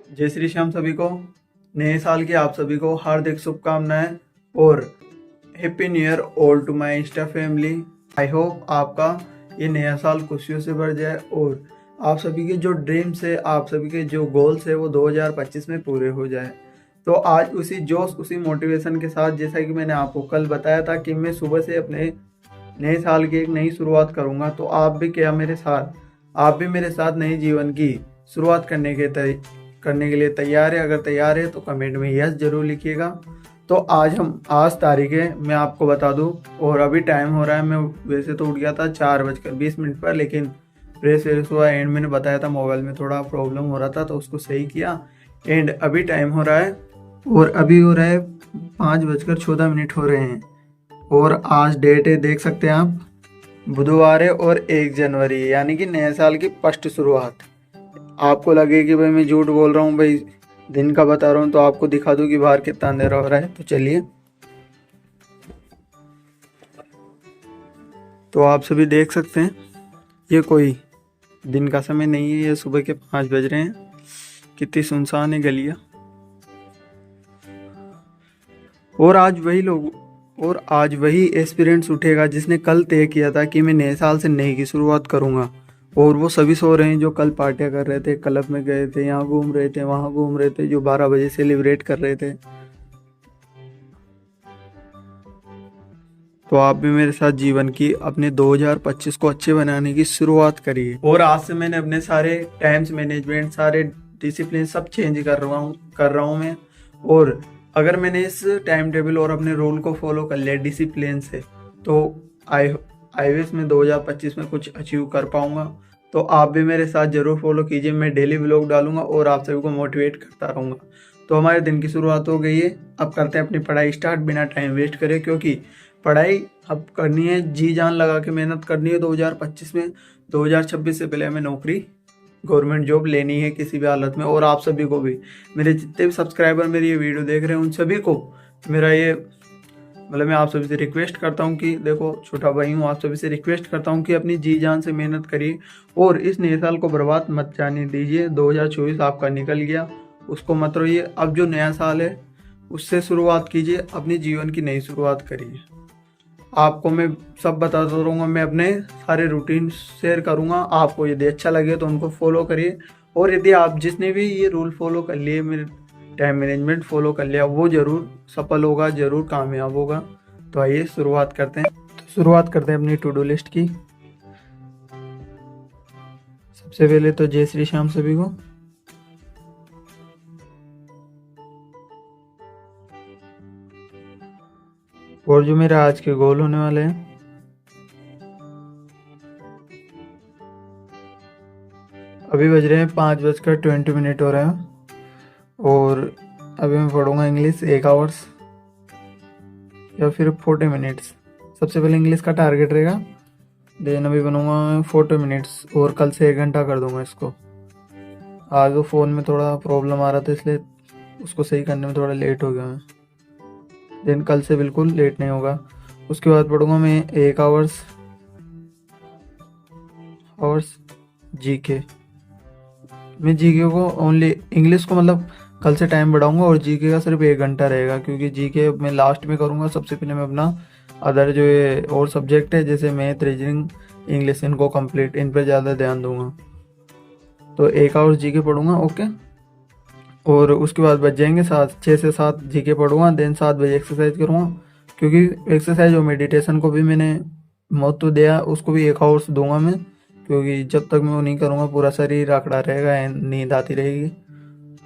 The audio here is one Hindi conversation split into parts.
जय श्री श्याम सभी को। नए साल की आप सभी को हार्दिक शुभकामनाएं और happy new year all to my insta family. I hope आपका ये नया साल खुशियों से भर जाए और आप सभी के जो ड्रीम्स है, आप सभी के जो गोल्स है वो 2025 में पूरे हो जाए। तो आज उसी जोश उसी मोटिवेशन के साथ, जैसा कि मैंने आपको कल बताया था कि मैं सुबह से अपने नए साल की एक नई शुरुआत करूंगा, तो आप भी मेरे साथ नए जीवन की शुरुआत करने के लिए तैयार है। अगर तैयार है तो कमेंट में यस जरूर लिखिएगा। तो आज तारीख है, मैं आपको बता दूं, और अभी टाइम हो रहा है। मैं वैसे तो उठ गया था 4:20 पर, लेकिन फ्रेश हुआ एंड मैंने बताया था मोबाइल में थोड़ा प्रॉब्लम हो रहा था तो उसको सही किया। एंड अभी टाइम हो रहा है और अभी हो रहा है 5:14 हो रहे हैं। और आज डेट है, देख सकते हैं आप, बुधवार है और 1 जनवरी है, यानी कि नए साल की फर्स्ट शुरुआत। आपको लगे कि भाई मैं झूठ बोल रहा हूँ, भाई दिन का बता रहा हूँ, तो आपको दिखा दूँ कि बाहर कितना अंधेरा हो रहा है। तो चलिए, तो आप सभी देख सकते हैं ये कोई दिन का समय नहीं है, ये सुबह के 5 बज रहे हैं। कितनी सुनसान है गलियाँ। और आज वही एस्पिरेंट्स उठेगा जिसने कल तय किया था कि मैं नए साल से नई की शुरुआत करूंगा। और वो सभी सो रहे हैं जो कल पार्टियां कर रहे थे, क्लब में गए थे, यहाँ घूम रहे थे, वहाँ घूम रहे थे, जो 12 बजे सेलिब्रेट कर रहे थे। तो आप भी मेरे साथ जीवन की अपने 2025 को अच्छे बनाने की शुरुआत करिए। और आज से मैंने अपने सारे टाइम्स मैनेजमेंट, सारे डिसिप्लिन सब चेंज कर रहा हूँ मैं। और अगर मैंने इस टाइम टेबल और अपने रूल को फॉलो कर लिया डिसिप्लिन से, तो आई आई विश मैं 2025 में कुछ अचीव कर पाऊंगा। तो आप भी मेरे साथ जरूर फॉलो कीजिए। मैं डेली व्लॉग डालूंगा और आप सभी को मोटिवेट करता रहूंगा। तो हमारे दिन की शुरुआत हो गई है, अब करते हैं अपनी पढ़ाई स्टार्ट बिना टाइम वेस्ट करे, क्योंकि पढ़ाई अब करनी है, जी जान लगा के मेहनत करनी है 2025 में। 2026 से पहले हमें नौकरी, गवर्नमेंट जॉब लेनी है किसी भी हालत में। और आप सभी को भी, मेरे जितने भी सब्सक्राइबर मेरी ये वीडियो देख रहे हैं, उन सभी को मेरा ये मैं आप सभी से रिक्वेस्ट करता हूँ कि देखो, छोटा भाई हूँ, आप सभी से रिक्वेस्ट करता हूँ कि अपनी जी जान से मेहनत करिए और इस नए साल को बर्बाद मत जाने दीजिए। 2024 आपका निकल गया, उसको मत रोइए। अब जो नया साल है उससे शुरुआत कीजिए, अपनी जीवन की नई शुरुआत करिए। आपको मैं सब बताता रहूँगा, मैं अपने सारे रूटीन शेयर करूँगा। आपको यदि अच्छा लगे तो उनको फॉलो करिए। और यदि आप जिसने भी ये रूल फॉलो कर लिए, मेरे टाइम मैनेजमेंट फॉलो कर लिया, वो ज़रूर सफल होगा, ज़रूर कामयाब होगा। तो आइए शुरुआत करते हैं। अपनी टू डू लिस्ट की। सबसे पहले तो जय श्री श्याम सभी को। और जो मेरा आज के गोल होने वाले हैं, अभी बज रहे हैं 5:20 हो रहे हैं। और अभी मैं पढ़ूंगा इंग्लिश 1 आवर्स या फिर 40 मिनट्स। सबसे पहले इंग्लिश का टारगेट रहेगा, देन अभी बनूंगा 40 मिनट्स और कल से 1 घंटा कर दूंगा इसको। आज वो फ़ोन में थोड़ा प्रॉब्लम आ रहा था, इसलिए उसको सही करने में थोड़ा लेट हो गया मैं। देन कल से बिल्कुल लेट नहीं होगा। उसके बाद पढ़ूंगा मैं 1 आवर्स जीके। मैं जीके को ओनली, इंग्लिश को कल से टाइम बढ़ाऊंगा और जीके का सिर्फ 1 घंटा रहेगा, क्योंकि जीके मैं लास्ट में करूंगा। सबसे पहले मैं अपना अदर जो ये और सब्जेक्ट है, जैसे मैथ, रीजनिंग, इंग्लिश, इनको कंप्लीट, इन पर ज़्यादा ध्यान दूंगा। तो 1 आवर्स जीके पढ़ूंगा, ओके। और उसके बाद बच जाएंगे 6 से 7 जीके पढ़ूंगा। देन 7 बजे एक्सरसाइज करूँगा, क्योंकि एक्सरसाइज और मेडिटेशन को भी मैंने महत्व दिया, उसको भी 1 आवर्स दूंगा मैं, क्योंकि जब तक मैं वो नहीं करूँगा पूरा शरीर आकड़ा रहेगा, नींद आती रहेगी।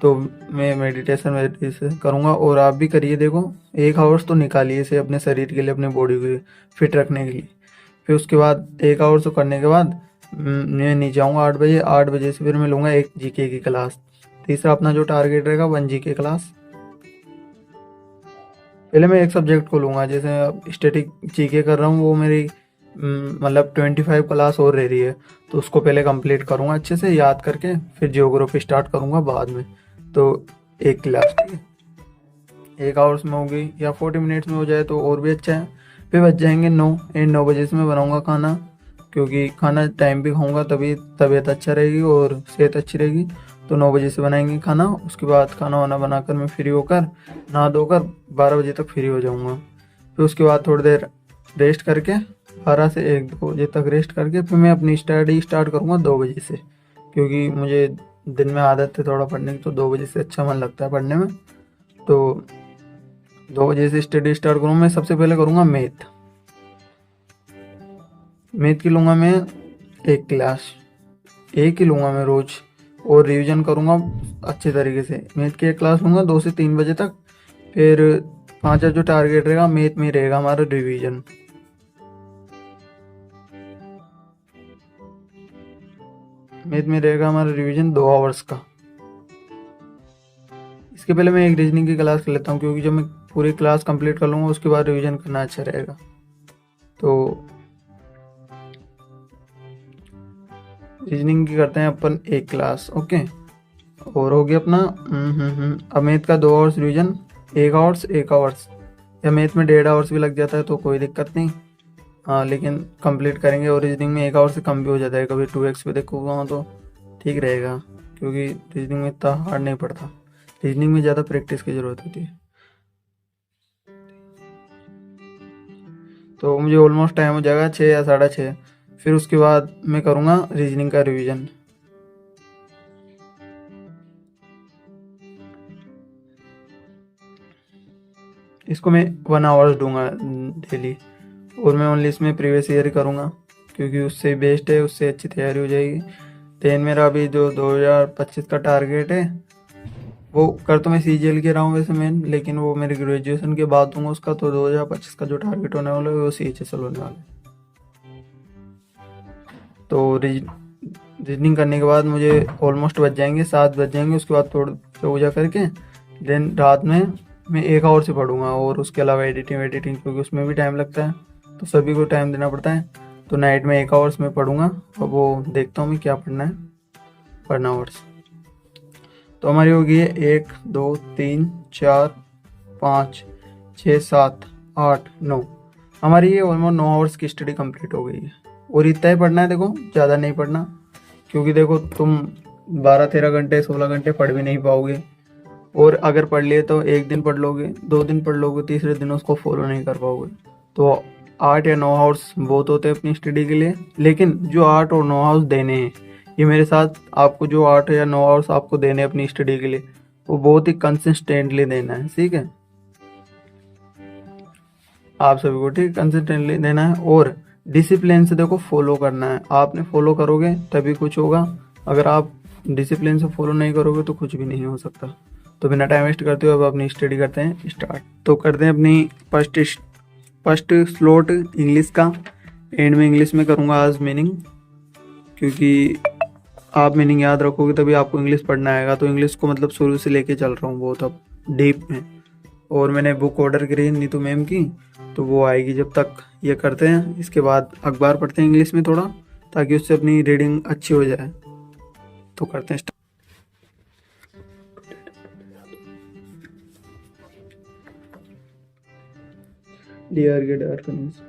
तो मैं मेडिटेशन करूँगा और आप भी करिए। देखो, 1 आवर्स तो निकालिए इसे अपने शरीर के लिए, अपने बॉडी को फिट रखने के लिए। फिर उसके बाद 1 आवर्स करने के बाद मैं नहीं जाऊँगा 8 बजे। 8 बजे से फिर मैं लूँगा 1 जीके की क्लास। तीसरा अपना जो टारगेट रहेगा 1 जीके क्लास। पहले मैं एक सब्जेक्ट को लूँगा, जैसे स्टैटिक जीके कर रहा हूँ, वो मेरी 25 क्लास और रह रही है, तो उसको पहले कंप्लीट करूँगा अच्छे से याद करके, फिर जियोग्राफी स्टार्ट करूँगा बाद में। तो 1 क्लास, ठीक है, 1 आवर्स में होगी, या 40 मिनट्स में हो जाए तो और भी अच्छा है। फिर बच जाएंगे 9 एंड 9 बजे से मैं बनाऊँगा खाना, क्योंकि खाना टाइम पे खाऊँगा तभी तबीयत अच्छा रहेगी और सेहत अच्छी रहेगी। तो 9 बजे से बनाएंगे खाना। उसके बाद खाना वाना बनाकर मैं फ्री होकर नहा धोकर 12 बजे तक फ्री हो जाऊँगा। फिर उसके बाद थोड़ी देर रेस्ट करके 12 से 1-2 बजे तक रेस्ट करके फिर मैं अपनी स्टडी स्टार्ट करूँगा 2 बजे से, क्योंकि मुझे दिन में आदत है थोड़ा पढ़ने की, तो 2 बजे से अच्छा मन लगता है पढ़ने में। तो 2 बजे से स्टडी स्टार्ट करूँगा। मैं सबसे पहले करूँगा मैथ की लूँगा मैं 1 क्लास, एक ही लूँगा मैं रोज़, और रिवीजन करूँगा अच्छे तरीके से। मैथ की 1 क्लास लूँगा 2 से 3 बजे तक। फिर 5 जो टारगेट रहेगा मैथ में रहेगा हमारा रिवीजन। मैथ में रहेगा हमारा रिवीजन 2 आवर्स का। इसके पहले मैं एक रीजनिंग की क्लास कर लेता हूँ, क्योंकि जब मैं पूरी क्लास कंप्लीट कर लूँगा उसके बाद रिवीजन करना अच्छा रहेगा। तो रीजनिंग की करते हैं अपन 1 क्लास, ओके। और हो गया अपना अब मैथ का 2 आवर्स रिवीजन, 1 आवर्स, या मैथ में 1.5 आवर्स भी लग जाता है तो कोई दिक्कत नहीं, हाँ, लेकिन कंप्लीट करेंगे। और रीजनिंग में 1 आवर से कम भी हो जाता है, कभी 2x पे देखूँगा तो ठीक रहेगा, क्योंकि रीजनिंग में इतना हार्ड नहीं पड़ता। रीजनिंग में ज़्यादा प्रैक्टिस की ज़रूरत होती है। तो मुझे ऑलमोस्ट टाइम हो जाएगा 6 या 6:30। फिर उसके बाद मैं करूँगा रीजनिंग का रिवीजन। इसको मैं 1 आवर्स दूंगा डेली, और मैं ओनली इसमें प्रीवियस ईयर ही करूँगा, क्योंकि उससे बेस्ट है, उससे अच्छी तैयारी हो जाएगी। देन मेरा अभी जो 2025 का टारगेट है वो कर तो मैं CGL के रहा हूँ वैसे मेन, लेकिन वो मेरे ग्रेजुएशन के बाद दूंगा उसका। तो 2025 का जो टारगेट होने वाला है वो CHSL होने वाला है। तो रीजनिंग करने के बाद मुझे ऑलमोस्ट बज जाएंगे 7 बज जाएंगे। उसके बाद थोड़ा पूजा करके देन रात में मैं 1 आवर से पढ़ूंगा, और उसके अलावा एडिटिंग, क्योंकि उसमें भी टाइम लगता है, तो सभी को टाइम देना पड़ता है। तो नाइट में 1 आवर्स में पढ़ूंगा, और वो देखता हूँ मैं क्या पढ़ना है पढ़ना आवर्स। तो हमारी होगी 1 2 3 4 5 6 7 8 9, हमारी ये ऑलमोस्ट 9 आवर्स की स्टडी कंप्लीट हो गई है। और इतना ही पढ़ना है, देखो ज़्यादा नहीं पढ़ना, क्योंकि देखो तुम 12-13 घंटे 16 घंटे पढ़ भी नहीं पाओगे। और अगर पढ़ लिए तो 1 दिन पढ़ लोगे, 2 दिन पढ़ लोगे, तीसरे दिन उसको फॉलो नहीं कर पाओगे। तो 8 या 9 आवर्स बहुत होते हैं अपनी स्टडी के लिए, लेकिन जो 8 और 9 आवर्स देने हैं, ये मेरे साथ आपको जो 8 या 9 आवर्स आपको देने हैं अपनी स्टडी के लिए, वो बहुत ही कंसिस्टेंटली देना है, ठीक है। आप सभी को ठीक कंसिस्टेंटली देना है, और डिसिप्लिन से देखो फॉलो करना है। आपने फॉलो करोगे तभी कुछ होगा, अगर आप डिसिप्लिन से फॉलो नहीं करोगे तो कुछ भी नहीं हो सकता। तो बिना टाइम वेस्ट करते हुए अब अपनी स्टडी करते हैं स्टार्ट। तो करते हैं अपनी फर्स्ट स्लॉट इंग्लिश का। एंड में इंग्लिश में करूँगा आज मीनिंग, क्योंकि आप मीनिंग याद रखोगे तभी आपको इंग्लिश पढ़ना आएगा। तो इंग्लिश को मतलब शुरू से लेके चल रहा हूँ बहुत अब डीप में। और मैंने बुक ऑर्डर करी है नीतू मैम की, तो वो आएगी जब तक ये करते हैं। इसके बाद अखबार पढ़ते हैं इंग्लिश में थोड़ा, ताकि उससे अपनी रीडिंग अच्छी हो जाए। तो करते हैं start. Dear get organise.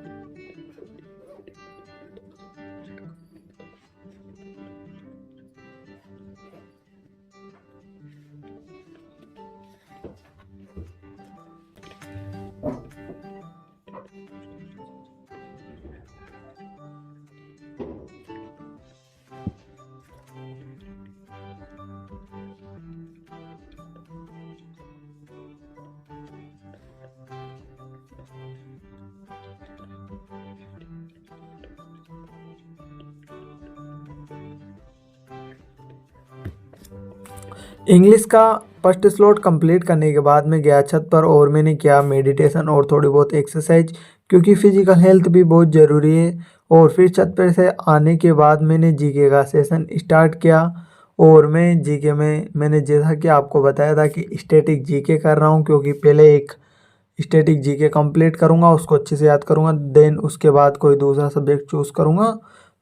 English का फर्स्ट स्लॉट कंप्लीट करने के बाद मैं गया छत पर और मैंने किया मेडिटेशन और थोड़ी बहुत एक्सरसाइज, क्योंकि फिजिकल हेल्थ भी बहुत ज़रूरी है। और फिर छत पर से आने के बाद मैंने जीके का सेशन स्टार्ट किया। और मैं जीके में मैंने जैसा कि आपको बताया था कि स्टैटिक जीके कर रहा हूँ, क्योंकि पहले एक स्टैटिक जीके कंप्लीट करूँगा, उसको अच्छे से याद करूँगा, देन उसके बाद कोई दूसरा सब्जेक्ट चूज़ करूँगा,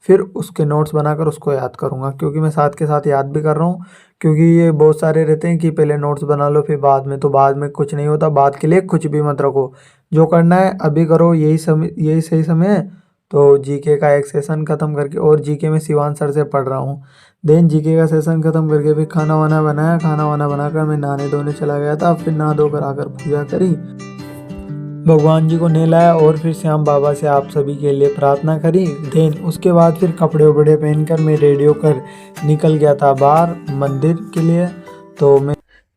फिर उसके नोट्स बनाकर उसको याद करूँगा। क्योंकि मैं साथ के साथ याद भी कर रहा हूँ, क्योंकि ये बहुत सारे रहते हैं कि पहले नोट्स बना लो फिर बाद में, तो बाद में कुछ नहीं होता। बाद के लिए कुछ भी मत रखो, जो करना है अभी करो, यही सही समय है। तो जीके का एक सेशन ख़त्म करके, और जीके में शिवान सर से पढ़ रहा हूँ। देन जीके का सेशन ख़त्म करके फिर खाना वाना बनाया। खाना वाना बनाकर मैं नहाने धोने चला गया था। फिर नहा धोकर आकर पूजा करी, भगवान जी को नहलाया और फिर श्याम बाबा से आप सभी के लिए प्रार्थना करी। देन उसके बाद फिर कपड़े वपड़े पहनकर मैं रेडी होकर निकल गया था बाहर मंदिर के लिए।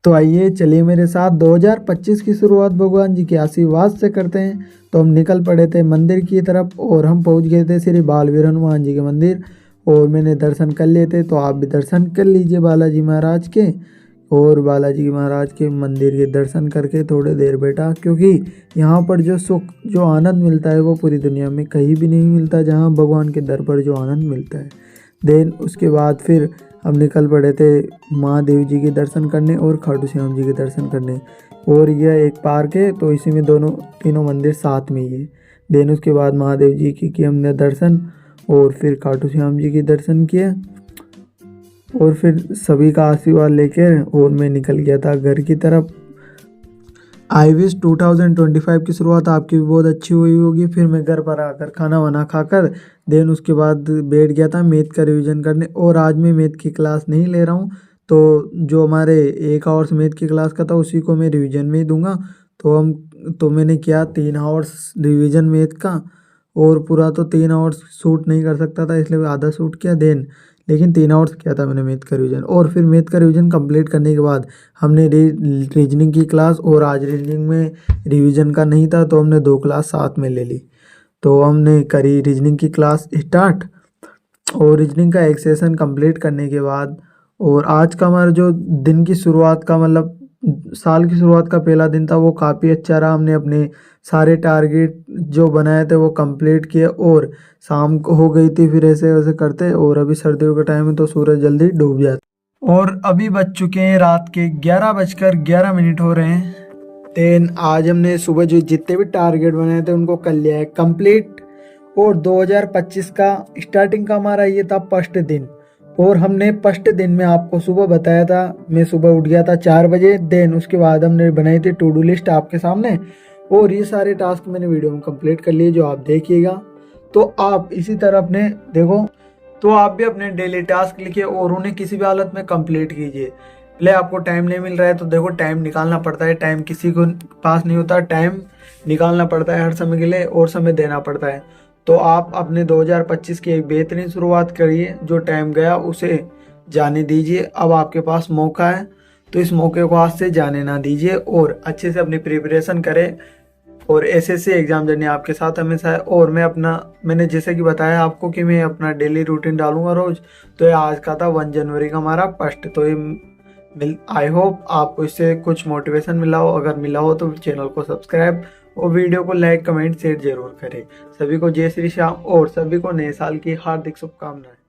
तो आइए चलिए मेरे साथ 2025 की शुरुआत भगवान जी के आशीर्वाद से करते हैं। तो हम निकल पड़े थे मंदिर की तरफ और हम पहुंच गए थे श्री बालवीर हनुमान जी के मंदिर और मैंने दर्शन कर लिए थे। तो आप भी दर्शन कर लीजिए बालाजी महाराज के। और बालाजी महाराज के मंदिर के दर्शन करके थोड़ी देर बैठा, क्योंकि यहाँ पर जो सुख जो आनंद मिलता है वो पूरी दुनिया में कहीं भी नहीं मिलता, जहाँ भगवान के दर पर जो आनंद मिलता है। देन उसके बाद फिर हम निकल पड़े थे महादेव जी के दर्शन करने और खाटू श्याम जी के दर्शन करने। और यह एक पार्क है तो इसी में तीनों मंदिर साथ में ही है। देन उसके बाद महादेव जी की किए हमने दर्शन और फिर खाटू श्याम जी के दर्शन किए और फिर सभी का आशीर्वाद लेकर और मैं निकल गया था घर की तरफ। आई विश 2025 की शुरुआत आपकी भी बहुत अच्छी हुई होगी। फिर मैं घर पर आकर खाना वाना खाकर देन उसके बाद बैठ गया था मैथ का रिवीजन करने। और आज मैं मैथ की क्लास नहीं ले रहा हूँ, तो जो हमारे 1 आवर्स मैथ की क्लास का था उसी को मैं रिवीजन में ही दूंगा। तो मैंने किया 3 आवर्स रिवीजन मैथ का और पूरा तो 3 आवर्स शूट नहीं कर सकता था, इसलिए आधा शूट किया लेकिन 3 आवर्स किया था मैंने मैथ का रिवीजन। और फिर मैथ का रिवीजन कंप्लीट करने के बाद हमने रीजनिंग की क्लास, और आज रीजनिंग में रिवीजन का नहीं था तो हमने 2 क्लास साथ में ले ली। तो हमने करी रीजनिंग की क्लास स्टार्ट और रीजनिंग का एक सेशन कंप्लीट करने के बाद और आज का हमारा जो दिन की शुरुआत का मतलब साल की शुरुआत का पहला दिन था वो काफ़ी अच्छा रहा। हमने अपने सारे टारगेट जो बनाए थे वो कंप्लीट किए और शाम को हो गई थी फिर ऐसे वैसे करते। और अभी सर्दियों का टाइम है तो सूरज जल्दी डूब जाता और अभी बज चुके हैं रात के 11:11 हो रहे हैं। देन आज हमने सुबह जो जितने भी टारगेट बनाए थे उनको कर लिया है कंप्लीट। और 2025 का स्टार्टिंग का हमारा ये था फर्स्ट दिन और हमने फर्स्ट दिन में आपको सुबह बताया था, मैं सुबह उठ गया था 4 बजे। देन उसके बाद हमने बनाई थी टू डू लिस्ट आपके सामने और ये सारे टास्क मैंने वीडियो में कंप्लीट कर लिए जो आप देखिएगा। तो आप इसी तरह अपने देखो तो आप भी अपने डेली टास्क लिखिए और उन्हें किसी भी हालत में कंप्लीट कीजिए। भले आपको टाइम नहीं मिल रहा है तो देखो टाइम निकालना पड़ता है, टाइम किसी को पास नहीं होता, टाइम निकालना पड़ता है हर समय के लिए और समय देना पड़ता है। तो आप अपने 2025 की एक बेहतरीन शुरुआत करिए, जो टाइम गया उसे जाने दीजिए। अब आपके पास मौका है तो इस मौके को हाथ से जाने ना दीजिए और अच्छे से अपनी प्रिपरेशन करें। और एसएससी एग्जाम जर्नी आपके साथ हमेशा है। और मैंने जैसे कि बताया आपको कि मैं अपना डेली रूटीन डालूंगा रोज। तो ये आज का था 1 जनवरी का हमारा फर्स्ट। तो ये आई होप आपको इससे कुछ मोटिवेशन मिला हो। अगर मिला हो तो चैनल को सब्सक्राइब और वीडियो को लाइक कमेंट शेयर जरूर करें। सभी को जय श्री श्याम और सभी को नए साल की हार्दिक शुभकामनाएं।